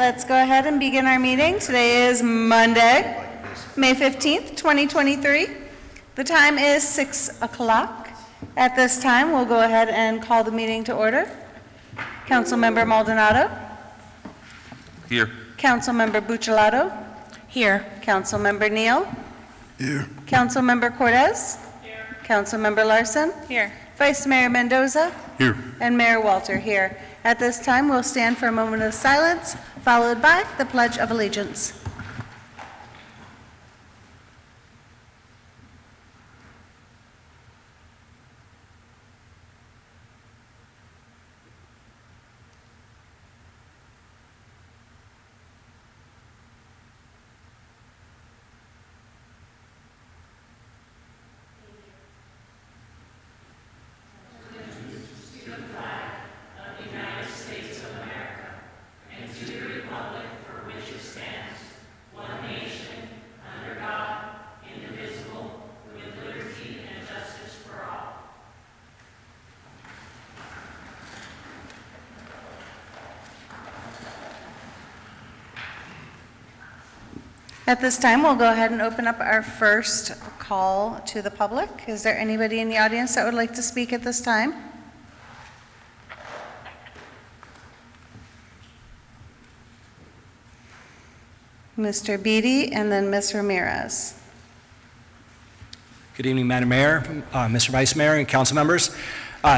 let's go ahead and begin our meeting. Today is Monday, May 15th, 2023. The time is 6 o'clock. At this time, we'll go ahead and call the meeting to order. Councilmember Maldonado. Here. Councilmember Buccellato. Here. Councilmember Neal. Here. Councilmember Cortez. Here. Councilmember Larson. Here. Vice Mayor Mendoza. Here. And Mayor Walter here. At this time, we'll stand for a moment of silence, followed by the Pledge of Allegiance. At this time, we'll go ahead and open up our first call to the public. Is there anybody in the audience that would like to speak at this time? Mr. Beatty and then Ms. Ramirez. Good evening, Madam Mayor, Mr. Vice Mayor, and council members.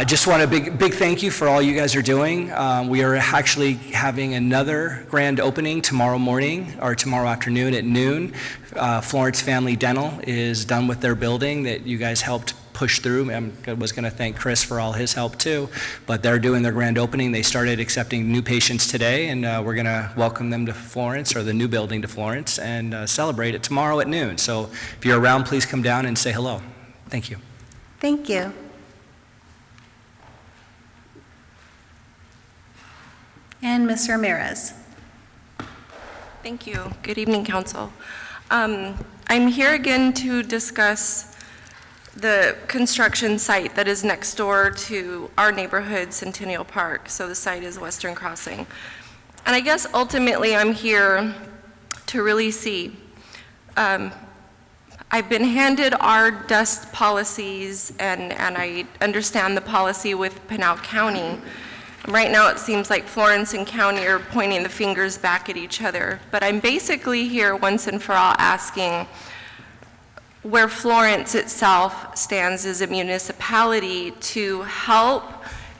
Just want a big thank you for all you guys are doing. We are actually having another grand opening tomorrow morning or tomorrow afternoon at noon. Florence Family Dental is done with their building that you guys helped push through. I was going to thank Chris for all his help too, but they're doing their grand opening. They started accepting new patients today, and we're going to welcome them to Florence, or the new building to Florence, and celebrate it tomorrow at noon. So if you're around, please come down and say hello. Thank you. Thank you. And Ms. Ramirez. Thank you. Good evening, Council. I'm here again to discuss the construction site that is next door to our neighborhood, Centennial Park. So the site is Western Crossing. And I guess ultimately I'm here to really see. I've been handed our dust policies, and I understand the policy with Pinal County. Right now, it seems like Florence and County are pointing the fingers back at each other. But I'm basically here once and for all asking where Florence itself stands as a municipality to help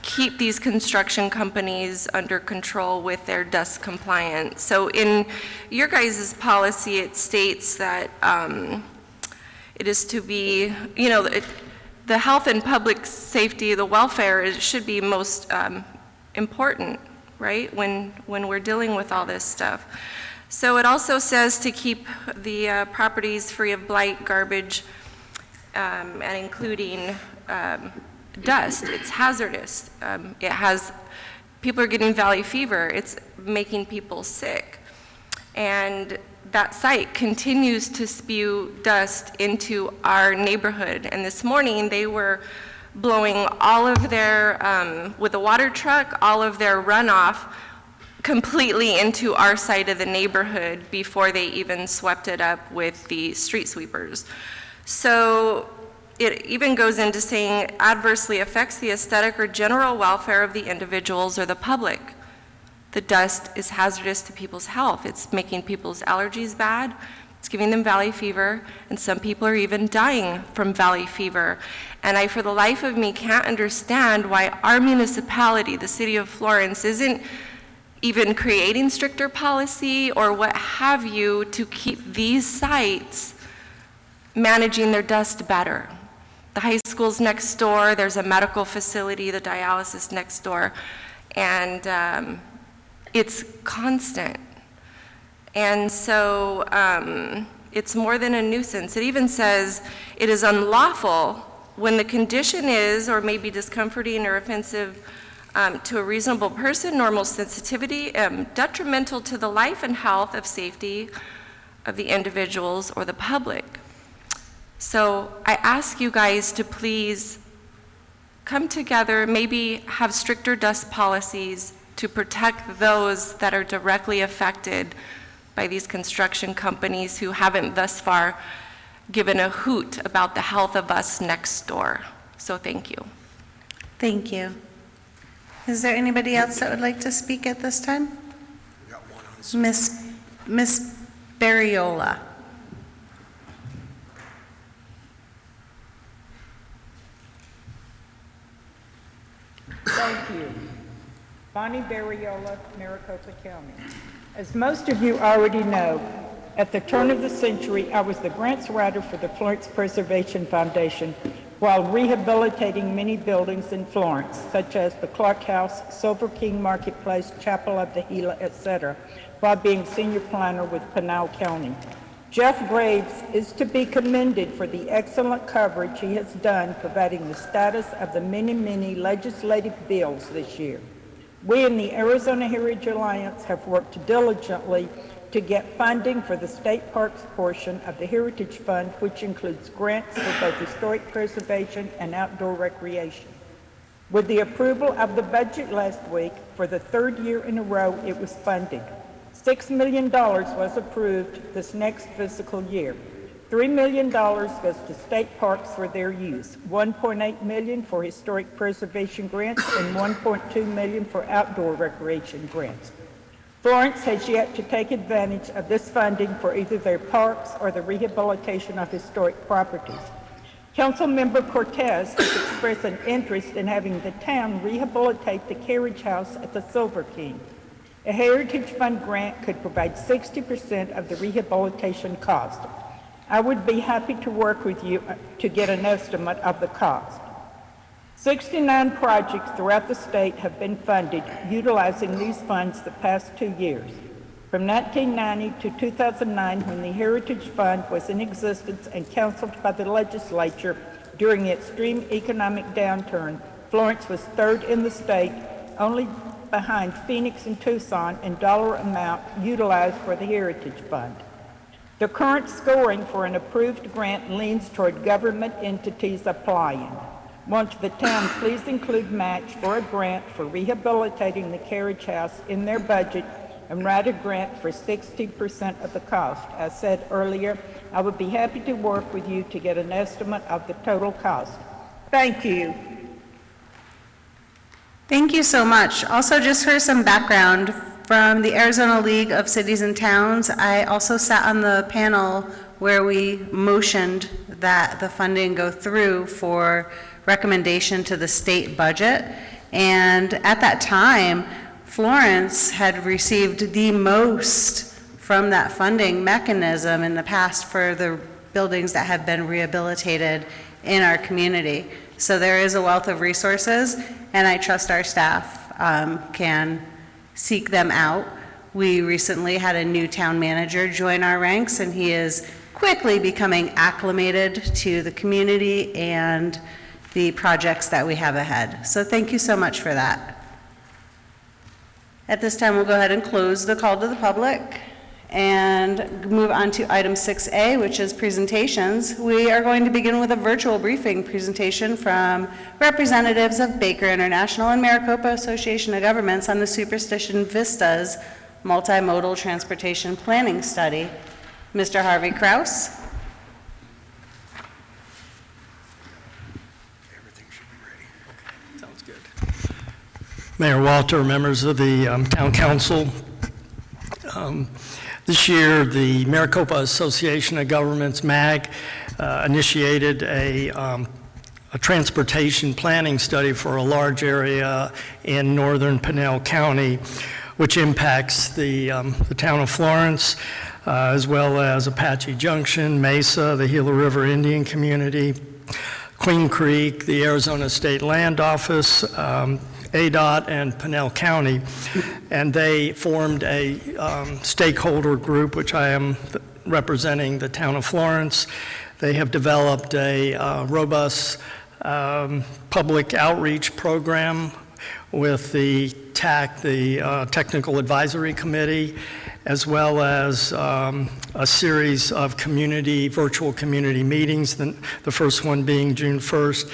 keep these construction companies under control with their dust compliance. So in your guys' policy, it states that it is to be, the health and public safety, the welfare, should be most important, right, when we're dealing with all this stuff. So it also says to keep the properties free of blight, garbage, and including dust. It's hazardous. People are getting valley fever. It's making people sick. And that site continues to spew dust into our neighborhood. And this morning they were blowing all of their, with a water truck, all of their runoff completely into our side of the neighborhood before they even swept it up with the street sweepers. So it even goes into saying adversely affects the aesthetic or general welfare of the individuals or the public. The dust is hazardous to people's health. It's making people's allergies bad. It's giving them valley fever, and some people are even dying from valley fever. And I, for the life of me, can't understand why our municipality, the city of Florence, isn't even creating stricter policy or what have you to keep these sites managing their dust better. The high school's next door, there's a medical facility, the dialysis next door, and it's constant. And so it's more than a nuisance. It even says it is unlawful when the condition is or may be discomforting or offensive to a reasonable person, normal sensitivity, detrimental to the life and health of safety of the individuals or the public. So I ask you guys to please come together, maybe have stricter dust policies to protect those that are directly affected by these construction companies who haven't thus far given a hoot about the health of us next door. So thank you. Thank you. Is there anybody else that would like to speak at this time? Miss Barriola. Thank you. Bonnie Barriola, Maricopa County. As most of you already know, at the turn of the century, I was the grants writer for the Florence Preservation Foundation while rehabilitating many buildings in Florence, such as the Clark House, Silver King Marketplace, Chapel of the Gila, etc., while being senior planner with Pinal County. Jeff Graves is to be commended for the excellent coverage he has done providing the status of the many legislative bills this year. We in the Arizona Heritage Alliance have worked diligently to get funding for the state parks portion of the Heritage Fund, which includes grants for both historic preservation and outdoor recreation. With the approval of the budget last week, for the third year in a row, it was funded. $6 million was approved this next fiscal year. $3 million goes to state parks for their use, $1.8 million for historic preservation grants, and $1.2 million for outdoor recreation grants. Florence has yet to take advantage of this funding for either their parks or the rehabilitation of historic properties. Councilmember Cortez has expressed an interest in having the town rehabilitate the carriage house at the Silver King. A Heritage Fund grant could provide 60% of the rehabilitation cost. I would be happy to work with you to get an estimate of the cost. 69 projects throughout the state have been funded utilizing these funds the past 2 years. From 1990 to 2009, when the Heritage Fund was in existence and counseled by the legislature during the extreme economic downturn, Florence was third in the state, only behind Phoenix and Tucson in dollar amount utilized for the Heritage Fund. The current scoring for an approved grant leans toward government entities applying. Won't the town please include match for a grant for rehabilitating the carriage house in their budget and write a grant for 60% of the cost? As said earlier, I would be happy to work with you to get an estimate of the total cost. Thank you. Thank you so much. Also, just for some background, from the Arizona League of Cities and Towns, I also sat on the panel where we motioned that the funding go through for recommendation to the state budget. And at that time, Florence had received the most from that funding mechanism in the past for the buildings that have been rehabilitated in our community. So there is a wealth of resources, and I trust our staff can seek them out. We recently had a new town manager join our ranks, and he is quickly becoming acclimated to the community and the projects that we have ahead. So thank you so much for that. At this time, we'll go ahead and close the call to the public and move on to item 6A, which is presentations. We are going to begin with a virtual briefing presentation from representatives of Baker International and Maricopa Association of Governments on the Superstition Vistas Multimodal Transportation Planning Study. Mr. Harvey Kraus. Mayor Walter, members of the Town Council. This year, the Maricopa Association of Governments, MAG, initiated a transportation planning study for a large area in northern Pinal County, which impacts the town of Florence, as well as Apache Junction, Mesa, the Gila River Indian Community, Queen Creek, the Arizona State Land Office, ADOT, and Pinal County, and they formed a stakeholder group, which I am representing the town of Florence. They have developed a robust public outreach program with the TAC, the Technical Advisory Committee, as well as a series of virtual community meetings, the first one being June 1st.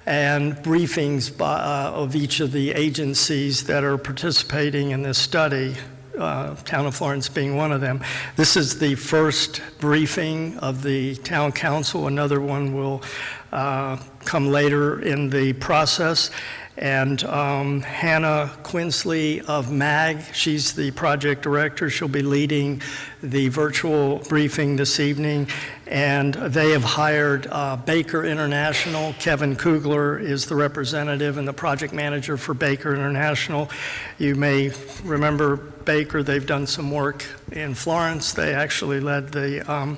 and briefings of each of the agencies that are participating in this study, Town of Florence being one of them. This is the first briefing of the Town Council. Another one will come later in the process. And Hannah Quinsley of MAG, she's the project director. She'll be leading the virtual briefing this evening. And they have hired Baker International. Kevin Kugler is the representative and the project manager for Baker International. You may remember Baker. They've done some work in Florence. They actually led the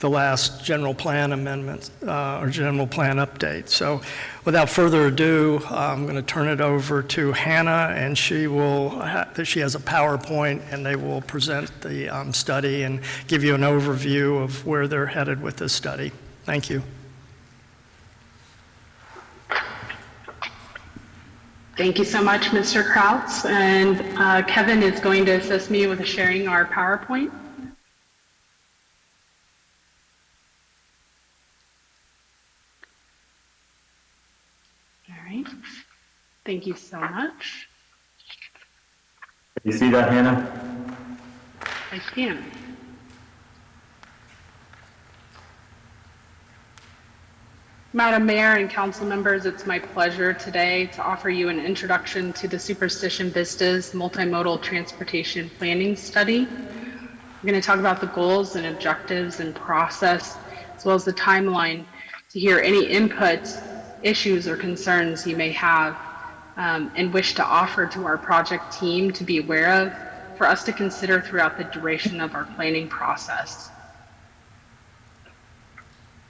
last general plan amendment or general plan update. So without further ado, I'm going to turn it over to Hannah, and she has a PowerPoint, and they will present the study and give you an overview of where they're headed with this study. Thank you. Thank you so much, Mr. Krautz. And Kevin is going to assist me with sharing our PowerPoint. All right. Thank you so much. You see that, Hannah? I can. Madam Mayor and council members, it's my pleasure today to offer you an introduction to the Superstition Vistas Multimodal Transportation Planning Study. We're going to talk about the goals and objectives and process, as well as the timeline, to hear any input, issues, or concerns you may have and wish to offer to our project team to be aware of for us to consider throughout the duration of our planning process.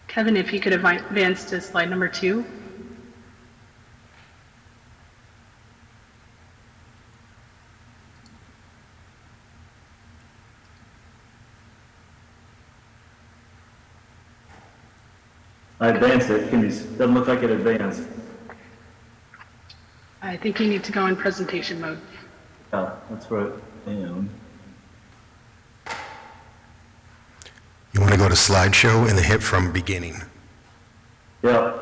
Kevin, if you could advance to slide number 2. I advanced it. Doesn't look like it advanced. I think you need to go in presentation mode. Yeah, that's what I am. You want to go to slideshow and then hit from beginning. Yeah.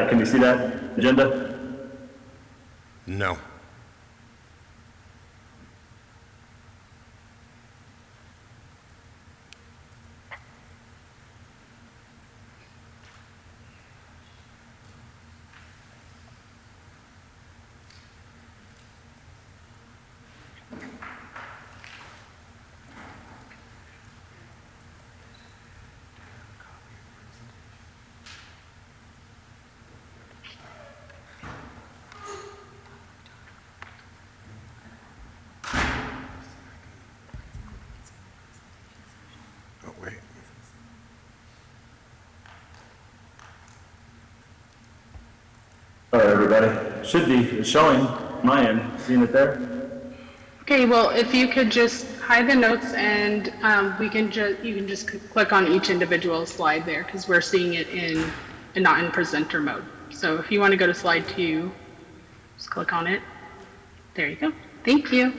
Can you see that agenda? No. Oh, wait. All right, everybody. Should be showing my end. Seeing it there? Okay, well, if you could just hide the notes and you can just click on each individual slide there because we're seeing it not in presenter mode. So if you want to go to slide 2, just click on it. There you go. Thank you.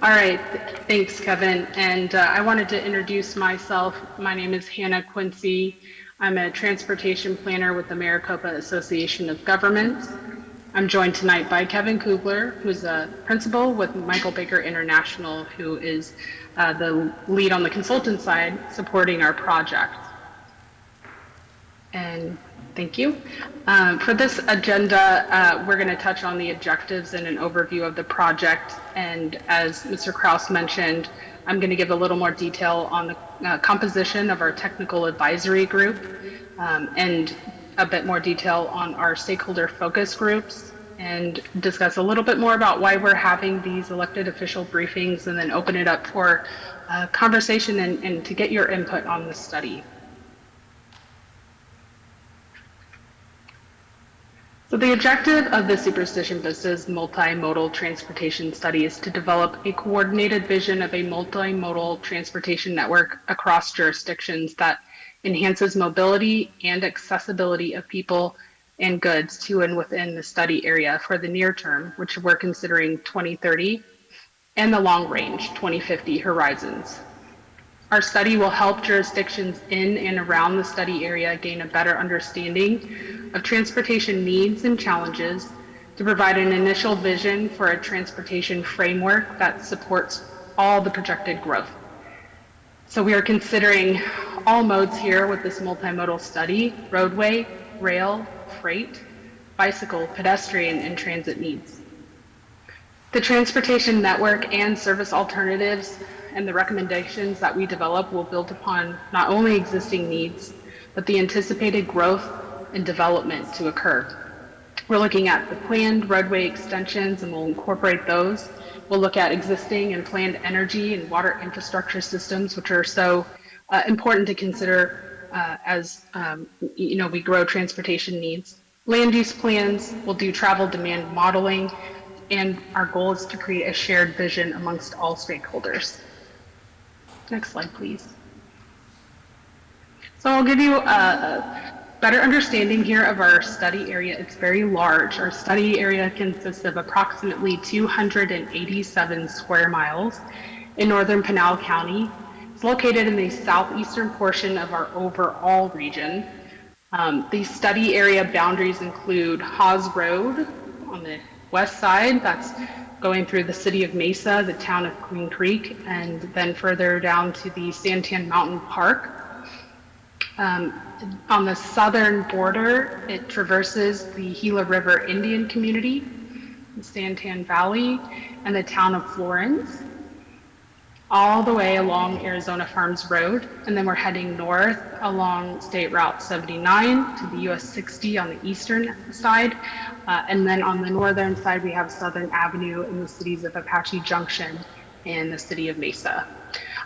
All right. Thanks, Kevin. And I wanted to introduce myself. My name is Hannah Quincy. I'm a transportation planner with the Maricopa Association of Governments. I'm joined tonight by Kevin Kugler, who's a principal with Michael Baker International, who is the lead on the consultant side supporting our project. And thank you. For this agenda, we're going to touch on the objectives and an overview of the project. And as Mr. Kraus mentioned, I'm going to give a little more detail on the composition of our technical advisory group and a bit more detail on our stakeholder focus groups and discuss a little bit more about why we're having these elected official briefings and then open it up for conversation and to get your input on the study. So the objective of the Superstition Vistas multimodal transportation study is to develop a coordinated vision of a multimodal transportation network across jurisdictions that enhances mobility and accessibility of people and goods to and within the study area for the near term, which we're considering 2030, and the long range 2050 horizons. Our study will help jurisdictions in and around the study area gain a better understanding of transportation needs and challenges to provide an initial vision for a transportation framework that supports all the projected growth. So we are considering all modes here with this multimodal study: roadway, rail, freight, bicycle, pedestrian, and transit needs. The transportation network and service alternatives and the recommendations that we develop will build upon not only existing needs, but the anticipated growth and development to occur. We're looking at the planned roadway extensions, and we'll incorporate those. We'll look at existing and planned energy and water infrastructure systems, which are so important to consider as we grow transportation needs. Land use plans, we'll do travel demand modeling, and our goal is to create a shared vision amongst all stakeholders. Next slide, please. So I'll give you a better understanding here of our study area. It's very large. Our study area consists of approximately 287 square miles in northern Pinal County. It's located in the southeastern portion of our overall region. The study area boundaries include Haas Road on the west side, that's going through the city of Mesa, the town of Queen Creek, and then further down to the Santan Mountain Park. On the southern border, it traverses the Gila River Indian community, the Santan Valley, and the town of Florence, all the way along Arizona Farms Road. And then we're heading north along State Route 79 to the US 60 on the eastern side. And then on the northern side, we have Southern Avenue in the cities of Apache Junction and the city of Mesa.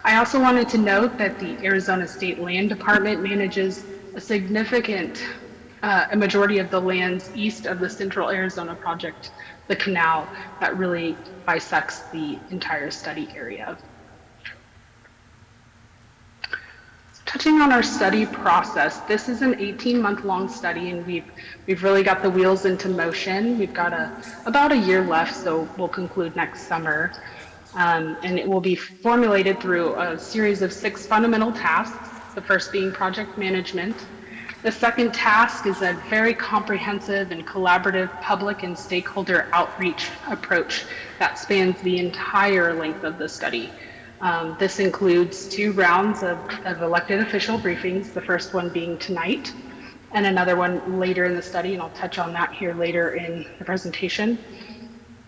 I also wanted to note that the Arizona State Land Department manages a significant a majority of the lands east of the Central Arizona Project, the canal that really bisects the entire study area. Touching on our study process, this is an 18-month-long study, and we've really got the wheels into motion. We've got about a year left, so we'll conclude next summer. And it will be formulated through a series of 6 fundamental tasks, the first being project management. The second task is a very comprehensive and collaborative public and stakeholder outreach approach that spans the entire length of the study. This includes 2 rounds of elected official briefings, the first one being tonight, and another one later in the study, and I'll touch on that here later in the presentation.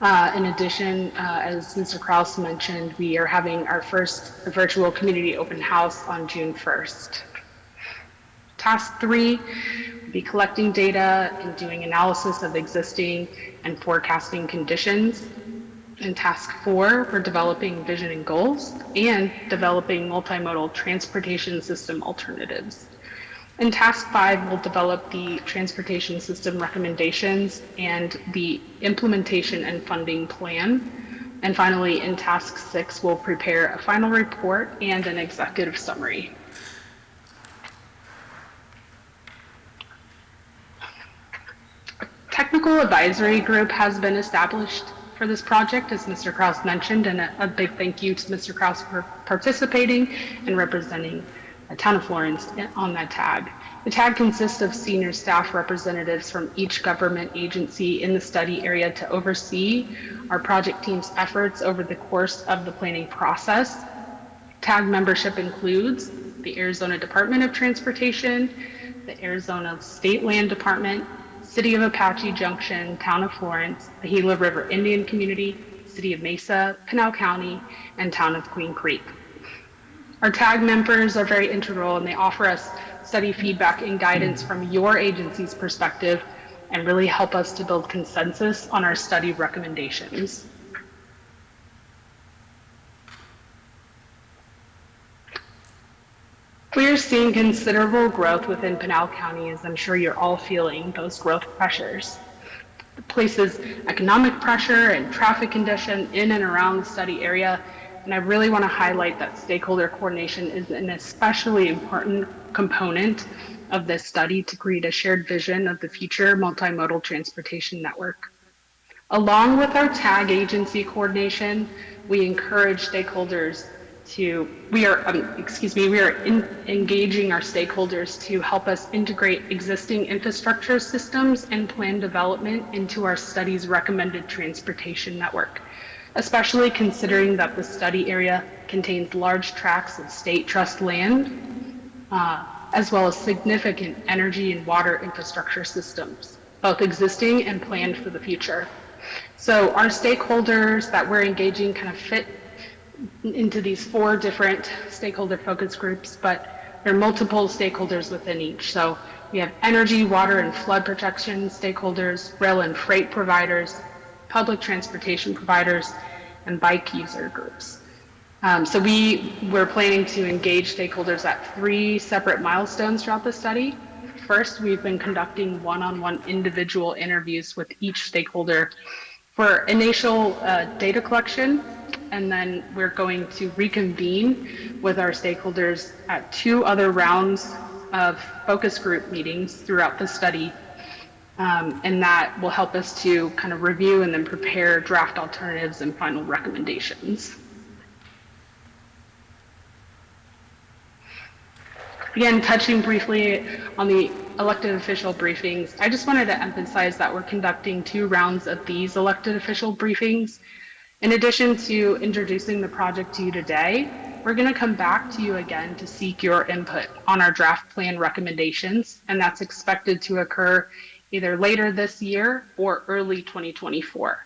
In addition, as Mr. Kraus mentioned, we are having our first virtual community open house on June 1st. Task 3 will be collecting data and doing analysis of existing and forecasting conditions. In Task 4, we're developing vision and goals and developing multimodal transportation system alternatives. In Task 5, we'll develop the transportation system recommendations and the implementation and funding plan. And finally, in Task 6, we'll prepare a final report and an executive summary. A technical advisory group has been established for this project, as Mr. Kraus mentioned, and a big thank you to Mr. Kraus for participating and representing the town of Florence on that tag. The tag consists of senior staff representatives from each government agency in the study area to oversee our project team's efforts over the course of the planning process. Tag membership includes the Arizona Department of Transportation, the Arizona State Land Department, City of Apache Junction, Town of Florence, the Gila River Indian Community, City of Mesa, Pinal County, and Town of Queen Creek. Our tag members are very integral, and they offer us study feedback and guidance from your agency's perspective and really help us to build consensus on our study recommendations. We are seeing considerable growth within Pinal County, as I'm sure you're all feeling those growth pressures. places economic pressure and traffic condition in and around the study area. And I really want to highlight that stakeholder coordination is an especially important component of this study to create a shared vision of the future multimodal transportation network. Along with our TAG agency coordination, we encourage stakeholders to, we are engaging our stakeholders to help us integrate existing infrastructure systems and plan development into our study's recommended transportation network, especially considering that the study area contains large tracts of state trust land, as well as significant energy and water infrastructure systems, both existing and planned for the future. So our stakeholders that we're engaging kind of fit into these 4 different stakeholder focus groups, but there are multiple stakeholders within each. So we have energy, water, and flood protection stakeholders, rail and freight providers, public transportation providers, and bike user groups. So we're planning to engage stakeholders at 3 separate milestones throughout the study. First, we've been conducting one-on-one individual interviews with each stakeholder for initial data collection, and then we're going to reconvene with our stakeholders at 2 other rounds of focus group meetings throughout the study, and that will help us to kind of review and then prepare draft alternatives and final recommendations. Again, touching briefly on the elected official briefings, I just wanted to emphasize that we're conducting 2 rounds of these elected official briefings. In addition to introducing the project to you today, we're going to come back to you again to seek your input on our draft plan recommendations, and that's expected to occur either later this year or early 2024.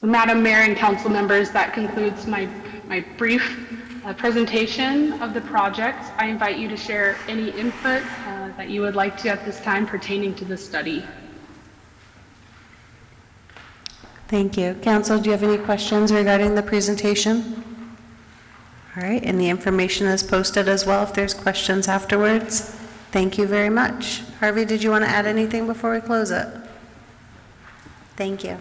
So, Madam Mayor and council members, that concludes my brief presentation of the project. I invite you to share any input that you would like to at this time pertaining to this study. Thank you. Council, do you have any questions regarding the presentation? All right, and the information is posted as well if there's questions afterwards. Thank you very much. Harvey, did you want to add anything before we close it? Thank you.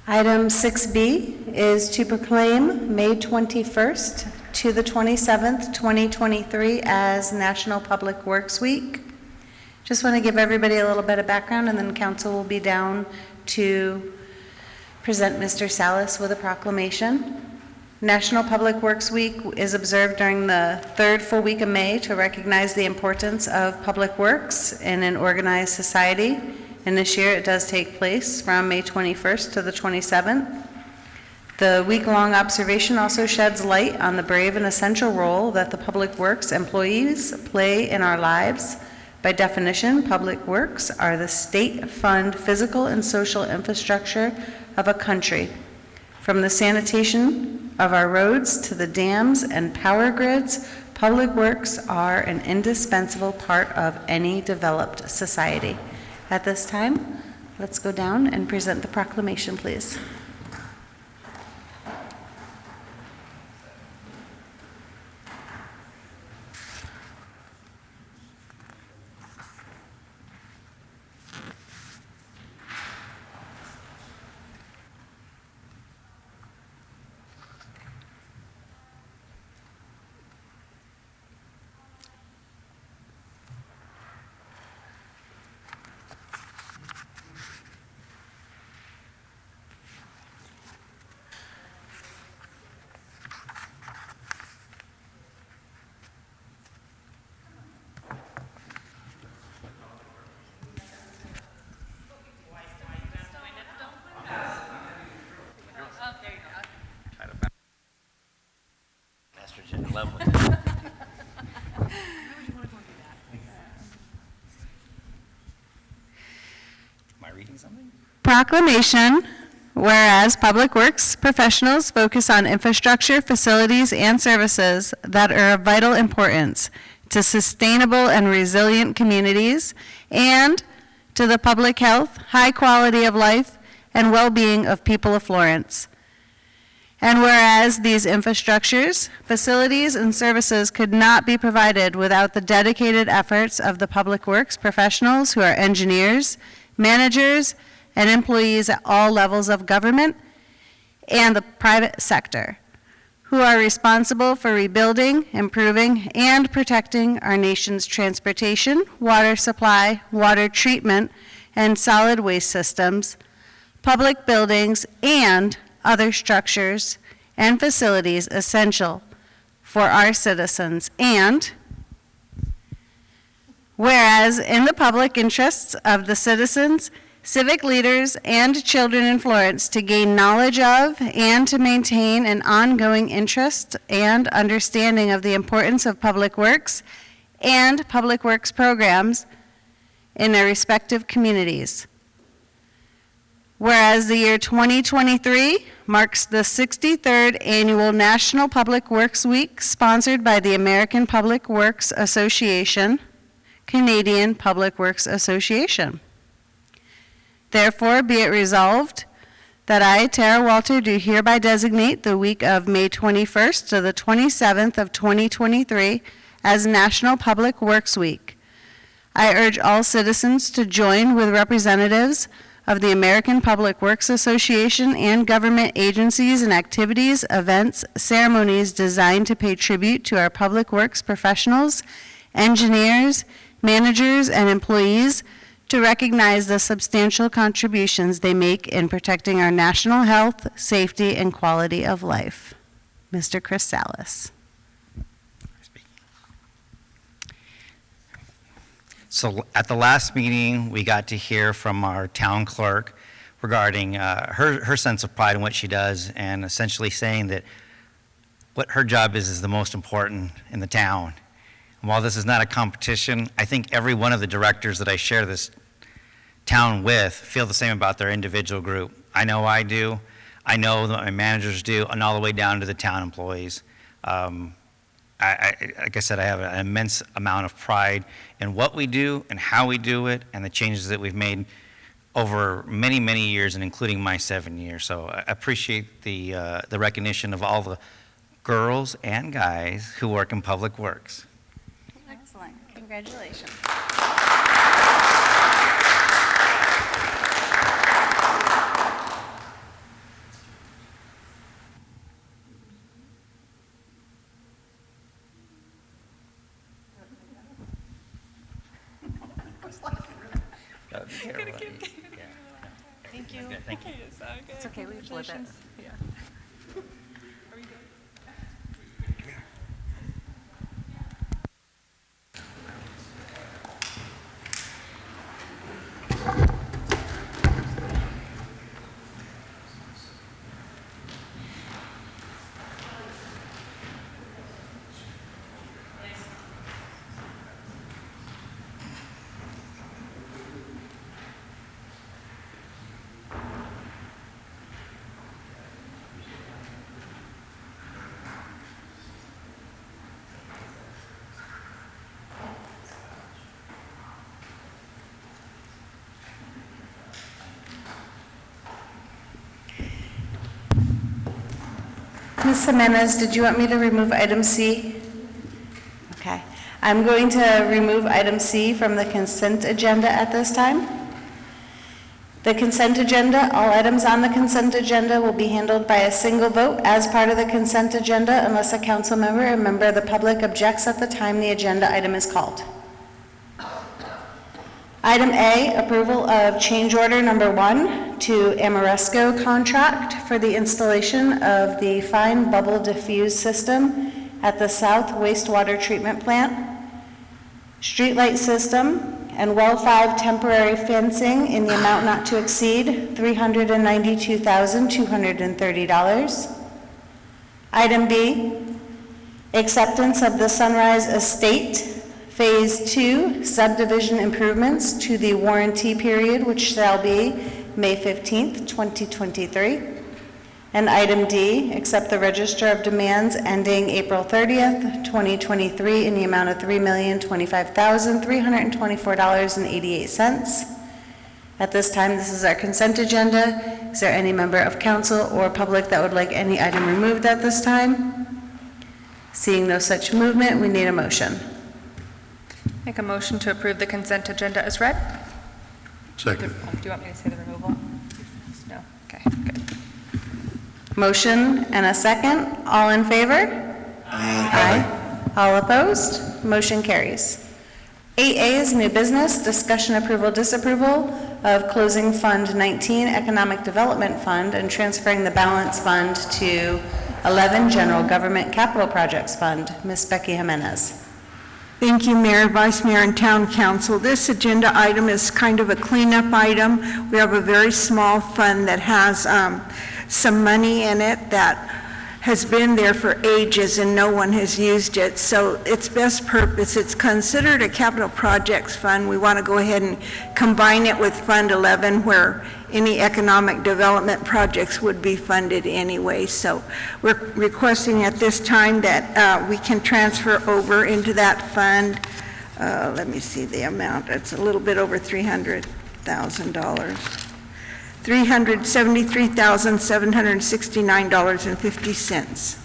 Item 6B is to proclaim May 21st to the 27th, 2023 as National Public Works Week. Just want to give everybody a little bit of background, and then council will be down to present Mr. Salas with a proclamation. National Public Works Week is observed during the 3rd full week of May to recognize the importance of public works in an organized society. And this year it does take place from May 21st to the 27th. The week-long observation also sheds light on the brave and essential role that the public works employees play in our lives. By definition, public works are the state-funded physical and social infrastructure of a country. From the sanitation of our roads to the dams and power grids, public works are an indispensable part of any developed society. At this time, let's go down and present the proclamation, please. Proclamation. Whereas public works professionals focus on infrastructure, facilities, and services that are of vital importance to sustainable and resilient communities and to the public health, high quality of life, and well-being of people of Florence. And whereas these infrastructures, facilities, and services could not be provided without the dedicated efforts of the public works professionals who are engineers, managers, and employees at all levels of government and the private sector, who are responsible for rebuilding, improving, and protecting our nation's transportation, water supply, water treatment, and solid waste systems, public buildings, and other structures and facilities essential for our citizens. And whereas in the public interests of the citizens, civic leaders, and children in Florence to gain knowledge of and to maintain an ongoing interest and understanding of the importance of public works and public works programs in their respective communities. Whereas the year 2023 marks the 63rd Annual National Public Works Week, sponsored by the American Public Works Association, Canadian Public Works Association. Therefore, be it resolved that I, Tara Walter, do hereby designate the week of May 21st to the 27th of 2023 as National Public Works Week. I urge all citizens to join with representatives of the American Public Works Association and government agencies in activities, events, ceremonies designed to pay tribute to our public works professionals, engineers, managers, and employees to recognize the substantial contributions they make in protecting our national health, safety, and quality of life. Mr. Chris Salas. So at the last meeting, we got to hear from our town clerk regarding her sense of pride in what she does, and essentially saying that what her job is the most important in the town. And while this is not a competition, I think every one of the directors that I share this town with feel the same about their individual group. I know I do. I know that my managers do, and all the way down to the town employees. Like I said, I have an immense amount of pride in what we do and how we do it and the changes that we've made over many, many years, and including my 7 years. So I appreciate the recognition of all the girls and guys who work in public works. Excellent. Congratulations. Thank you. Thank you. It's okay, we flip it. Ms. Jimenez, did you want me to remove item C? Okay. I'm going to remove item C from the consent agenda at this time. The consent agenda, all items on the consent agenda will be handled by a single vote as part of the consent agenda unless a council member or member of the public objects at the time the agenda item is called. Item A, approval of change order number 1 to Amoresco contract for the installation of the fine bubble diffuse system at the South Wastewater Treatment Plant, streetlight system, and well 5 temporary fencing in the amount not to exceed $392,230. Item B, acceptance of the Sunrise Estate Phase 2 subdivision improvements to the warranty period, which shall be May 15th, 2023. And item D, accept the register of demands ending April 30th, 2023 in the amount of $3,025,324.88. At this time, this is our consent agenda. Is there any member of council or public that would like any item removed at this time? Seeing no such movement, we need a motion. Make a motion to approve the consent agenda as read. Second. Do you want me to say the removal? No? Okay, good. Motion and a second. All in favor? Aye. All opposed? Motion carries. 8A is new business, discussion approval, disapproval of closing Fund 19 Economic Development Fund and transferring the balance fund to 11 General Government Capital Projects Fund. Ms. Becky Jimenez. Thank you, Mayor, Vice Mayor, and Town Council. This agenda item is kind of a cleanup item. We have a very small fund that has some money in it that has been there for ages and no one has used it. So its best purpose, it's considered a capital projects fund. We want to go ahead and combine it with Fund 11 where any economic development projects would be funded anyway. So we're requesting at this time that we can transfer over into that fund. Let me see the amount. It's a little bit over $300,000. $373,769.50.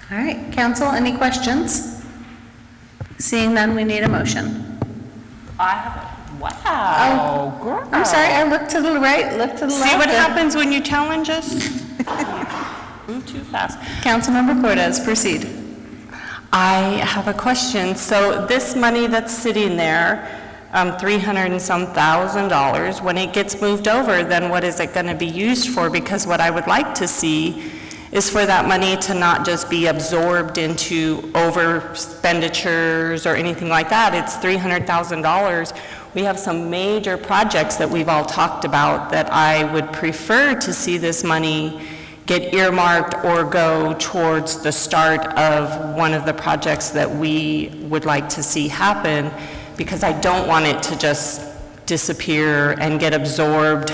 All right, council, any questions? Seeing none, we need a motion. I have it. Wow, girl. I'm sorry, I looked to the right, looked to the left. See what happens when you challenge us? Move too fast. Councilmember Cortez, proceed. I have a question. So this money that's sitting there, 300 and some $1,000, when it gets moved over, then what is it going to be used for? Because what I would like to see is for that money to not just be absorbed into over expenditures or anything like that. It's $300,000. We have some major projects that we've all talked about that I would prefer to see this money get earmarked or go towards the start of one of the projects that we would like to see happen, because I don't want it to just disappear and get absorbed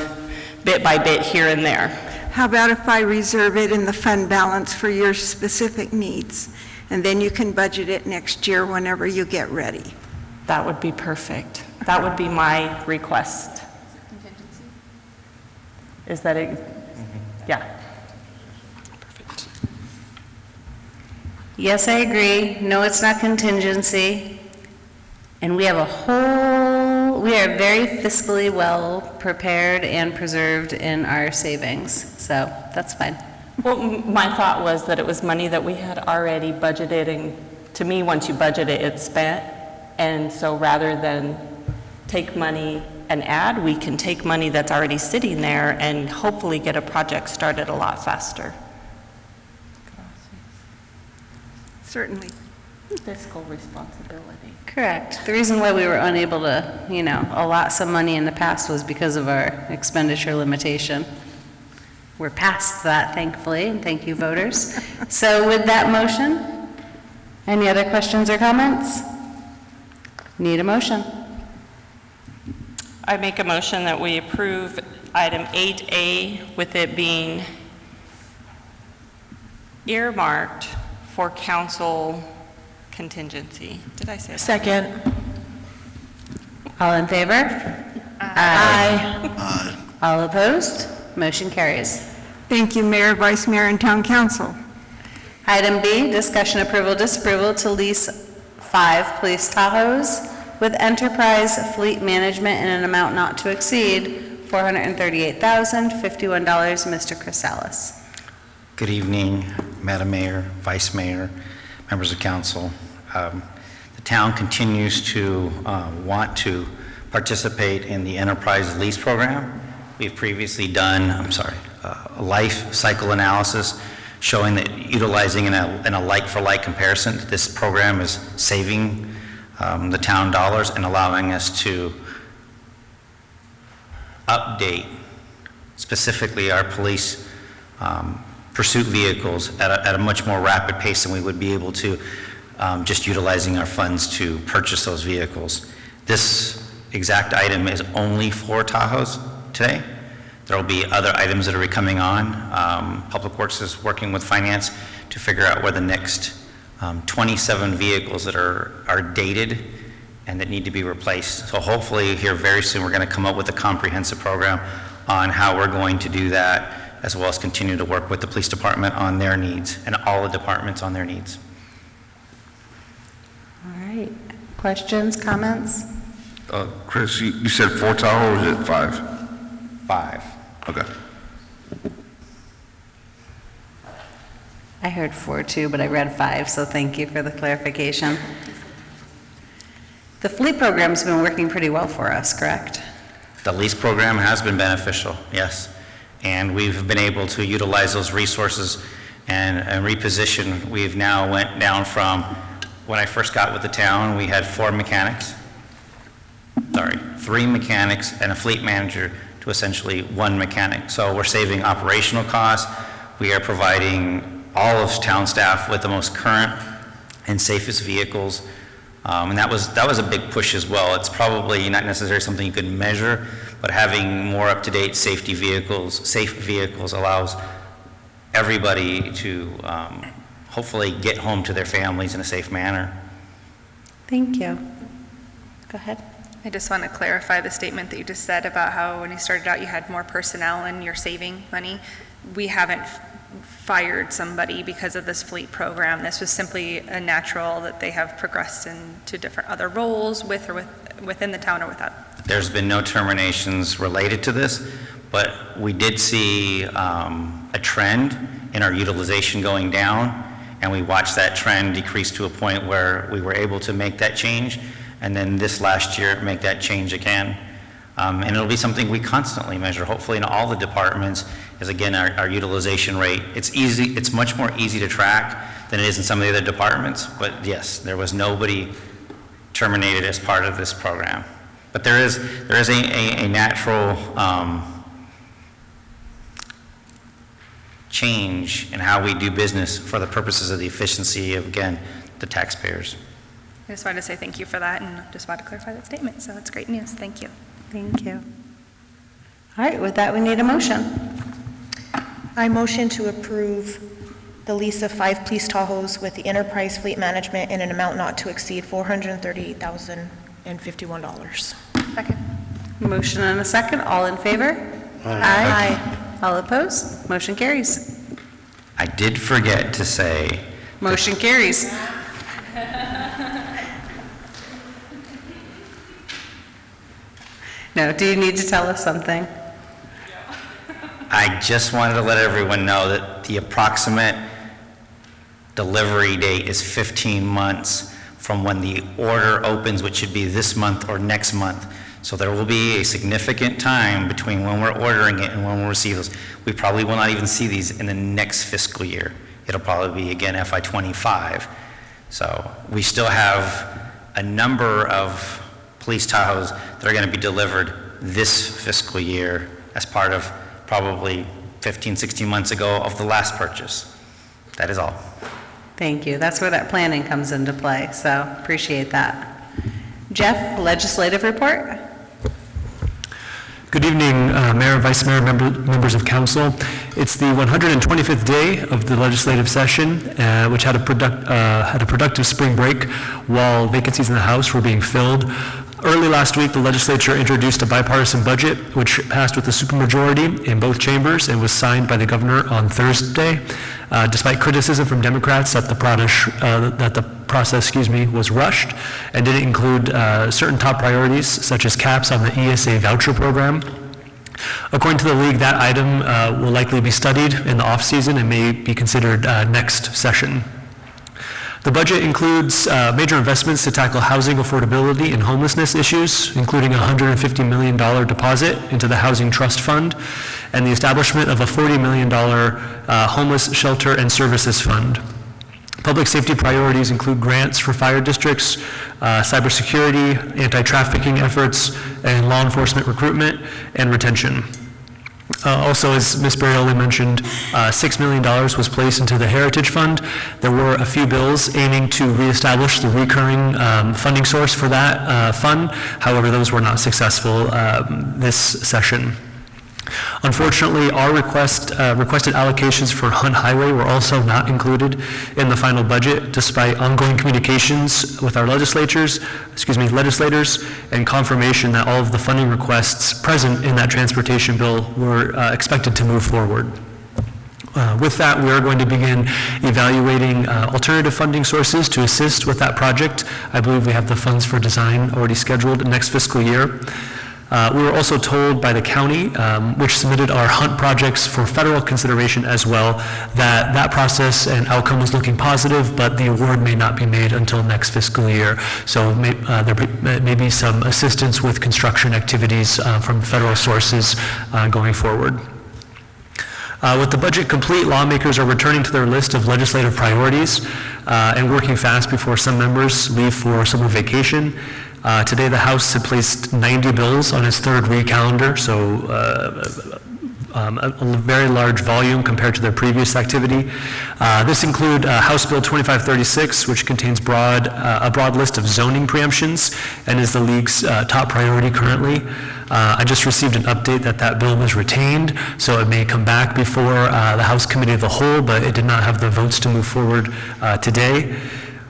bit by bit here and there. How about if I reserve it in the fund balance for your specific needs? And then you can budget it next year whenever you get ready. That would be perfect. That would be my request. Contingency? Is that it? Yeah. Yes, I agree. No, it's not contingency. And we have we are very fiscally well prepared and preserved in our savings, so that's fine. Well, my thought was that it was money that we had already budgeted, and to me, once you budget it, it's spent. And so rather than take money and add, we can take money that's already sitting there and hopefully get a project started a lot faster. Certainly. Fiscal responsibility. Correct. The reason why we were unable to, allot some money in the past was because of our expenditure limitation. We're past that, thankfully, and thank you, voters. So with that motion, any other questions or comments? Need a motion. I make a motion that we approve item 8A with it being earmarked for council contingency. Did I say that? Second. All in favor? Aye. All opposed? Motion carries. Thank you, Mayor, Vice Mayor, and Town Council. Item B, discussion approval, disapproval to lease 5 police Tahoes with Enterprise Fleet Management in an amount not to exceed $438,051. Mr. Chrysalis. Good evening, Madam Mayor, Vice Mayor, members of council. The town continues to want to participate in the enterprise lease program. We've previously done, a life cycle analysis showing that utilizing in a like-for-like comparison, this program is saving the town dollars and allowing us to update specifically our police pursuit vehicles at a much more rapid pace than we would be able to just utilizing our funds to purchase those vehicles. This exact item is only for Tahoes today. There will be other items that are coming on. Public Works is working with Finance to figure out where the next 27 vehicles that are dated and that need to be replaced. So hopefully here very soon, we're going to come up with a comprehensive program on how we're going to do that, as well as continue to work with the police department on their needs and all the departments on their needs. All right. Questions, comments? Chris, you said 4 Tahoe, or is it 5? 5. Okay. I heard 4 too, but I read 5, so thank you for the clarification. The fleet program's been working pretty well for us, correct? The lease program has been beneficial, yes. And we've been able to utilize those resources and reposition. We've now went down from, when I first got with the town, we had 3 mechanics and a fleet manager to essentially 1 mechanic. So we're saving operational costs. We are providing all of town staff with the most current and safest vehicles. And that was a big push as well. It's probably not necessarily something you could measure, but having more up-to-date safe vehicles allows everybody to hopefully get home to their families in a safe manner. Thank you. Go ahead. I just want to clarify the statement that you just said about how when you started out, you had more personnel and you're saving money. We haven't fired somebody because of this fleet program. This was simply a natural that they have progressed into different other roles with or within the town or without. There's been no terminations related to this, but we did see a trend in our utilization going down, and we watched that trend decrease to a point where we were able to make that change, and then this last year make that change again. And it'll be something we constantly measure, hopefully in all the departments, is again our utilization rate. It's much more easy to track than it is in some of the other departments, but yes, there was nobody terminated as part of this program. But there is a natural change in how we do business for the purposes of the efficiency of, again, the taxpayers. I just wanted to say thank you for that and just wanted to clarify that statement. So that's great news. Thank you. Thank you. All right, with that, we need a motion. I motion to approve the lease of 5 police Tahoes with the Enterprise Fleet Management in an amount not to exceed $438,051. Second. Motion and a second. All in favor? Aye. All opposed? Motion carries. I did forget to say, Motion carries. No, do you need to tell us something? I just wanted to let everyone know that the approximate delivery date is 15 months from when the order opens, which should be this month or next month. So there will be a significant time between when we're ordering it and when we'll receive those. We probably will not even see these in the next fiscal year. It'll probably be, again, FY25. So we still have a number of police Tahoes that are going to be delivered this fiscal year as part of probably 15, 16 months ago of the last purchase. That is all. Thank you. That's where that planning comes into play, so appreciate that. Jeff, legislative report? Good evening, Mayor, Vice Mayor, members of council. It's the 125th day of the legislative session, which had a productive spring break while vacancies in the House were being filled. Early last week, the legislature introduced a bipartisan budget, which passed with a supermajority in both chambers and was signed by the governor on Thursday. Despite criticism from Democrats that the process was rushed and didn't include certain top priorities, such as caps on the ESA voucher program. According to the league, that item will likely be studied in the off-season and may be considered next session. The budget includes major investments to tackle housing affordability and homelessness issues, including a $150 million deposit into the Housing Trust Fund and the establishment of a $40 million homeless shelter and services fund. Public safety priorities include grants for fire districts, cybersecurity, anti-trafficking efforts, and law enforcement recruitment and retention. Also, as Ms. Barrioli mentioned, $6 million was placed into the Heritage Fund. There were a few bills aiming to reestablish the recurring funding source for that fund. However, those were not successful this session. Unfortunately, our requested allocations for Hunt Highway were also not included in the final budget, despite ongoing communications with our legislators, and confirmation that all of the funding requests present in that transportation bill were expected to move forward. With that, we are going to begin evaluating alternative funding sources to assist with that project. I believe we have the funds for design already scheduled next fiscal year. We were also told by the county, which submitted our Hunt projects for federal consideration as well, that that process and outcome was looking positive, but the award may not be made until next fiscal year. So there may be some assistance with construction activities from federal sources going forward. With the budget complete, lawmakers are returning to their list of legislative priorities and working fast before some members leave for summer vacation. Today, the House had placed 90 bills on its third recalendar, so a very large volume compared to their previous activity. This includes House Bill 2536, which contains a broad list of zoning preemptions and is the League's top priority currently. I just received an update that bill was retained, so it may come back before the House Committee of the Whole, but it did not have the votes to move forward today.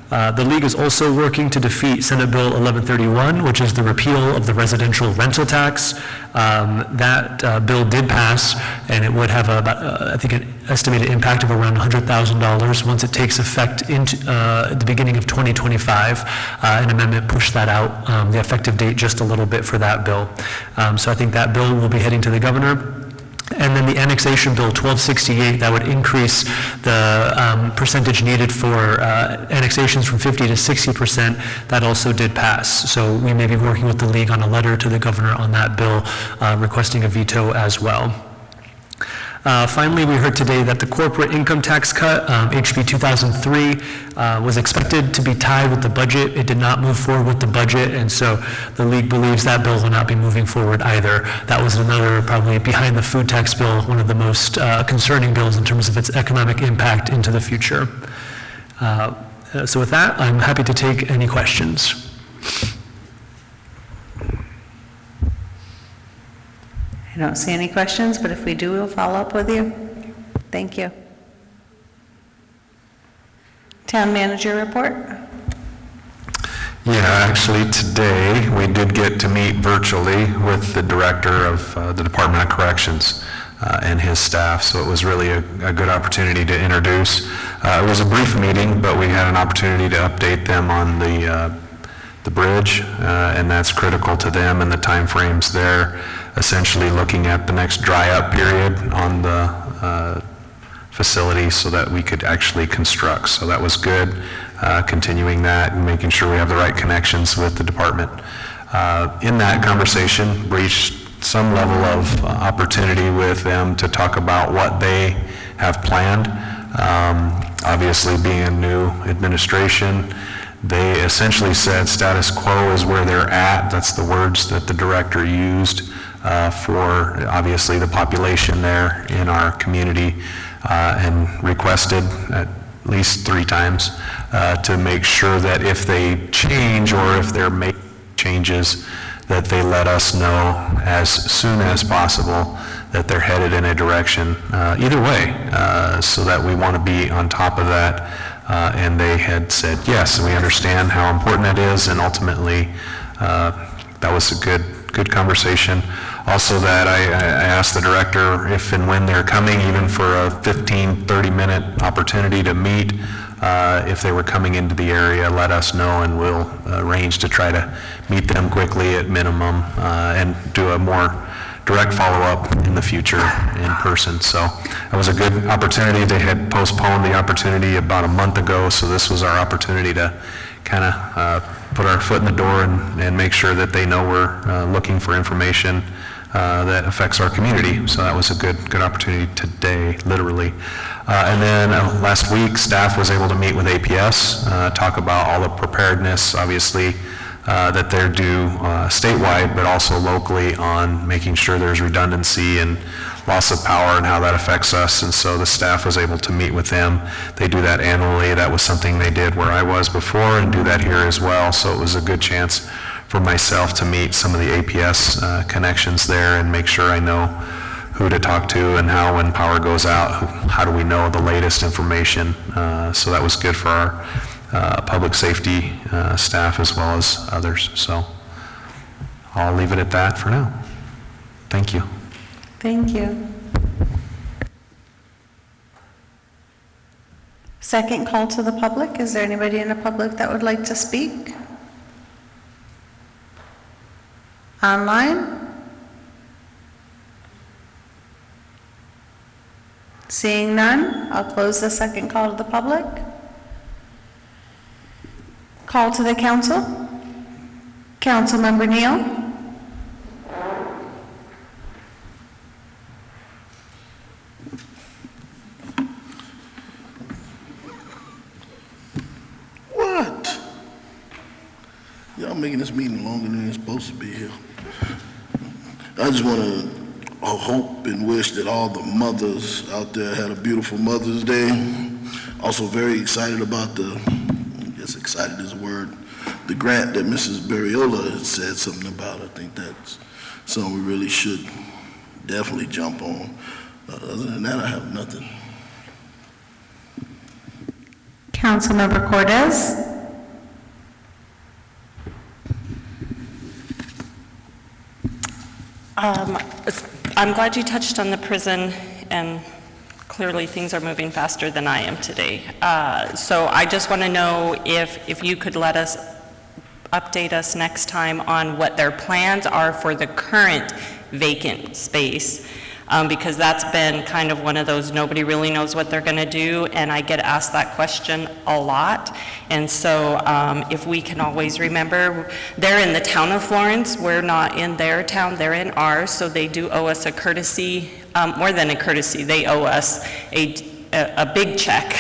The League is also working to defeat Senate Bill 1131, which is the repeal of the residential rental tax. That bill did pass, and it would have I think an estimated impact of around $100,000 once it takes effect into the beginning of 2025. An amendment pushed that out, the effective date just a little bit for that bill. So I think that bill will be heading to the governor. And then the annexation bill 1268, that would increase the percentage needed for annexations from 50 to 60%. That also did pass. So we may be working with the League on a letter to the governor on that bill, requesting a veto as well. Finally, we heard today that the corporate income tax cut, HB 2003, was expected to be tied with the budget. It did not move forward with the budget, and so the League believes that bill will not be moving forward either. That was another, probably behind the food tax bill, one of the most concerning bills in terms of its economic impact into the future. So with that, I'm happy to take any questions. I don't see any questions, but if we do, we'll follow up with you. Thank you. Town manager report? Yeah, actually, today, we did get to meet virtually with the director of the Department of Corrections and his staff, so it was really a good opportunity to introduce. It was a brief meeting, but we had an opportunity to update them on the bridge, and that's critical to them and the timeframes there, essentially looking at the next dry up period on the facility so that we could actually construct. So that was good, continuing that and making sure we have the right connections with the department. In that conversation, reached some level of opportunity with them to talk about what they have planned. Obviously, being a new administration, they essentially said status quo is where they're at. That's the words that the director used for obviously the population there in our community, and requested at least 3 times to make sure that if they change or if they're making changes, that they let us know as soon as possible that they're headed in a direction either way, so that we want to be on top of that. And they had said, yes, we understand how important it is, and ultimately that was a good conversation. Also that I asked the director if and when they're coming, even for a 15, 30-minute opportunity to meet, if they were coming into the area, let us know, and we'll arrange to try to meet them quickly at minimum, and do a more direct follow-up in the future in person. So that was a good opportunity. They had postponed the opportunity about a month ago, so this was our opportunity to kind of put our foot in the door and make sure that they know we're looking for information that affects our community. So that was a good opportunity today, literally. And then last week, staff was able to meet with APS, talk about all the preparedness, obviously, that they're due statewide, but also locally on making sure there's redundancy and loss of power and how that affects us. And so the staff was able to meet with them. They do that annually. That was something they did where I was before, and do that here as well. So it was a good chance for myself to meet some of the APS connections there and make sure I know who to talk to and how, when power goes out, how do we know the latest information. So that was good for our public safety staff as well as others. So I'll leave it at that for now. Thank you. Thank you. Second call to the public. Is there anybody in the public that would like to speak? Online? Seeing none, I'll close the second call to the public. Call to the council. Councilmember Neal. What? Y'all making this meeting longer than it's supposed to be here. I just want to hope and wish that all the mothers out there had a beautiful Mother's Day. Also very excited about I guess excited is a word, the grant that Mrs. Barriola has said something about. I think that's something we really should definitely jump on. Other than that, I have nothing. Councilmember Cordes. I'm glad you touched on the prison, and clearly things are moving faster than I am today. So I just want to know if you could let us update us next time on what their plans are for the current vacant space, because that's been kind of one of those nobody really knows what they're going to do, and I get asked that question a lot. And so if we can always remember, they're in the town of Florence, we're not in their town, they're in ours, so they do owe us a courtesy, more than a courtesy, they owe us a big check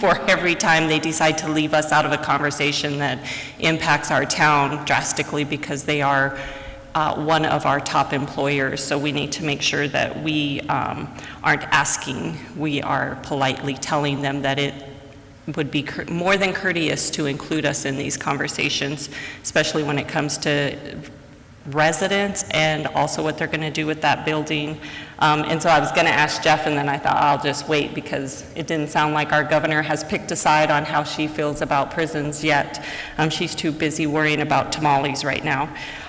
for every time they decide to leave us out of a conversation that impacts our town drastically, because they are one of our top employers. So we need to make sure that we aren't asking, we are politely telling them that it would be more than courteous to include us in these conversations, especially when it comes to residents and also what they're going to do with that building. And so I was going to ask Jeff, and then I thought I'll just wait, because it didn't sound like our governor has picked a side on how she feels about prisons yet. She's too busy worrying about tamales right now.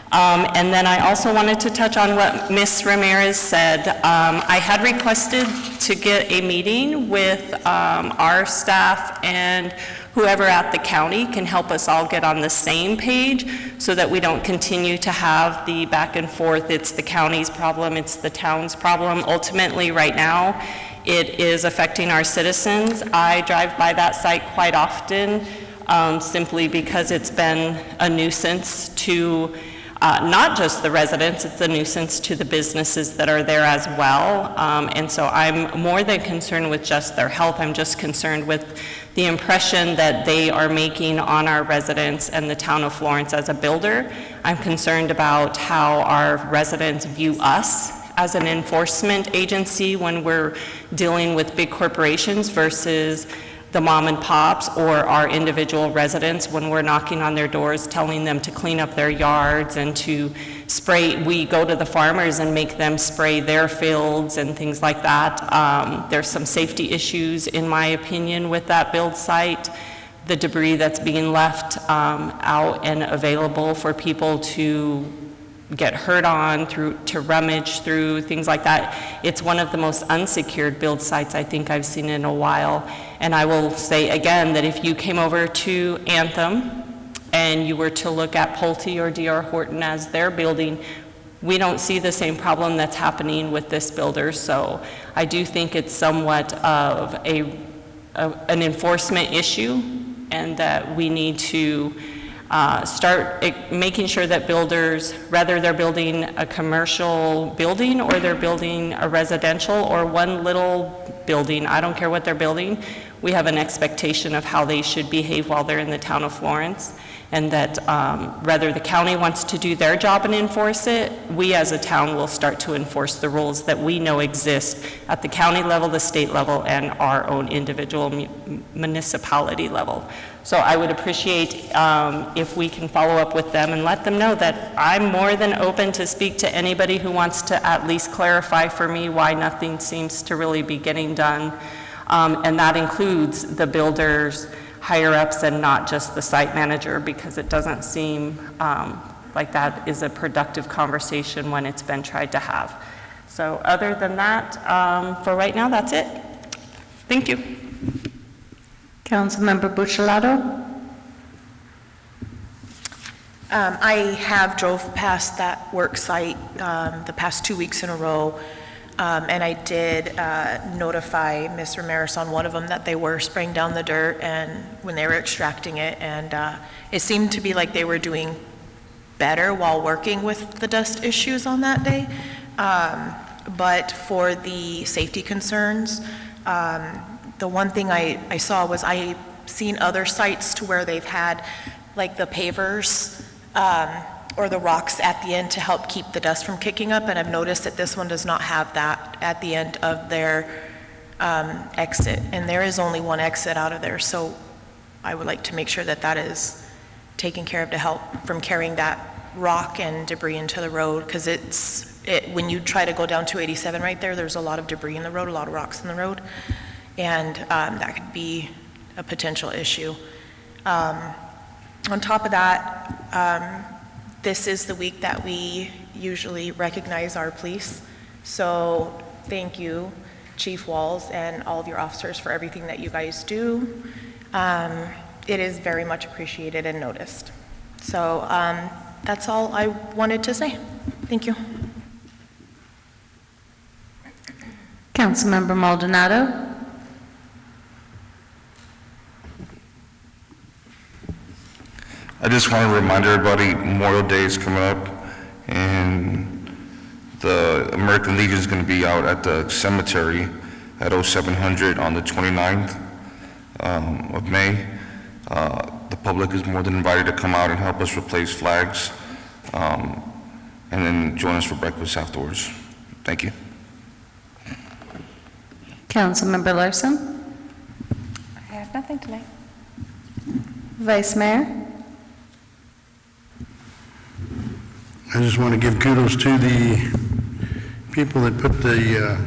And then I also wanted to touch on what Ms. Ramirez said. I had requested to get a meeting with our staff and whoever at the county can help us all get on the same page, so that we don't continue to have the back and forth, it's the county's problem, it's the town's problem. Ultimately, right now, it is affecting our citizens. I drive by that site quite often, simply because it's been a nuisance to not just the residents, it's a nuisance to the businesses that are there as well. And so I'm more than concerned with just their health. I'm just concerned with the impression that they are making on our residents and the town of Florence as a builder. I'm concerned about how our residents view us as an enforcement agency when we're dealing with big corporations versus the mom and pops or our individual residents when we're knocking on their doors, telling them to clean up their yards and to spray. We go to the farmers and make them spray their fields and things like that. There's some safety issues, in my opinion, with that build site. The debris that's being left out and available for people to get hurt on, to rummage through, things like that. It's one of the most unsecured build sites I think I've seen in a while. And I will say again that if you came over to Anthem and you were to look at Pulte or D.R. Horton as their building, we don't see the same problem that's happening with this builder. So I do think it's somewhat of an enforcement issue, and that we need to start making sure that builders, whether they're building a commercial building or they're building a residential or one little building, I don't care what they're building, we have an expectation of how they should behave while they're in the town of Florence, and that whether the county wants to do their job and enforce it, we as a town will start to enforce the rules that we know exist at the county level, the state level, and our own individual municipality level. So I would appreciate if we can follow up with them and let them know that I'm more than open to speak to anybody who wants to at least clarify for me why nothing seems to really be getting done. And that includes the builders, higher-ups, and not just the site manager, because it doesn't seem like that is a productive conversation when it's been tried to have. So other than that, for right now, that's it. Thank you. Councilmember Buccellato? I have drove past that work site the past 2 weeks in a row, and I did notify Ms. Ramirez on one of them that they were spraying down the dirt and when they were extracting it, and it seemed to be like they were doing better while working with the dust issues on that day. But for the safety concerns, the one thing I saw was I seen other sites to where they've had like the pavers or the rocks at the end to help keep the dust from kicking up, and I've noticed that this one does not have that at the end of their exit, and there is only one exit out of there, so I would like to make sure that that is taken care of to help from carrying that rock and debris into the road, because when you try to go down 287 right there, there's a lot of debris in the road, a lot of rocks in the road, and that could be a potential issue. On top of that, this is the week that we usually recognize our police, so thank you, Chief Walls, and all of your officers for everything that you guys do. It is very much appreciated and noticed. So that's all I wanted to say. Thank you. Councilmember Maldonado? I just want to remind everybody, Memorial Day is coming up, and the American Legion is going to be out at the cemetery at 0700 on the 29th of May. The public is more than invited to come out and help us replace flags, and then join us for breakfast afterwards. Thank you. Councilmember Larson? I have nothing tonight. Vice Mayor? I just want to give kudos to the people that put the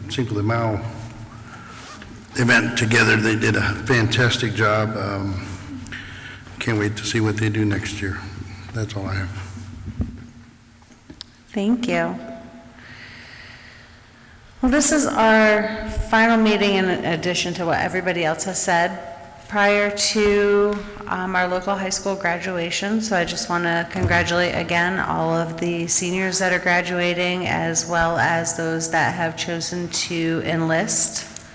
Cinco de Mayo event together. They did a fantastic job. Can't wait to see what they do next year. That's all I have. Thank you. Well, this is our final meeting in addition to what everybody else has said prior to our local high school graduation. So I just want to congratulate again all of the seniors that are graduating, as well as those that have chosen to enlist.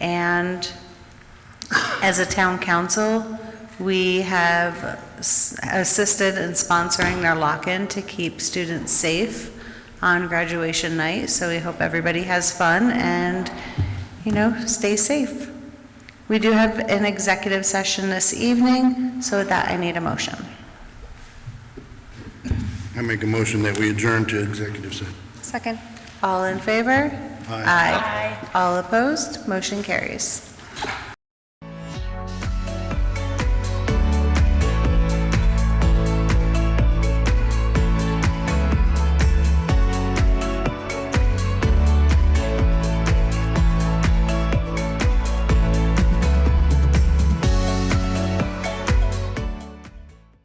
And as a town council, we have assisted in sponsoring their lock-in to keep students safe on graduation night. So we hope everybody has fun and, stay safe. We do have an executive session this evening, so with that, I need a motion. I make a motion that we adjourn to executive session. Second. All in favor? Aye. Aye. All opposed? Motion carries.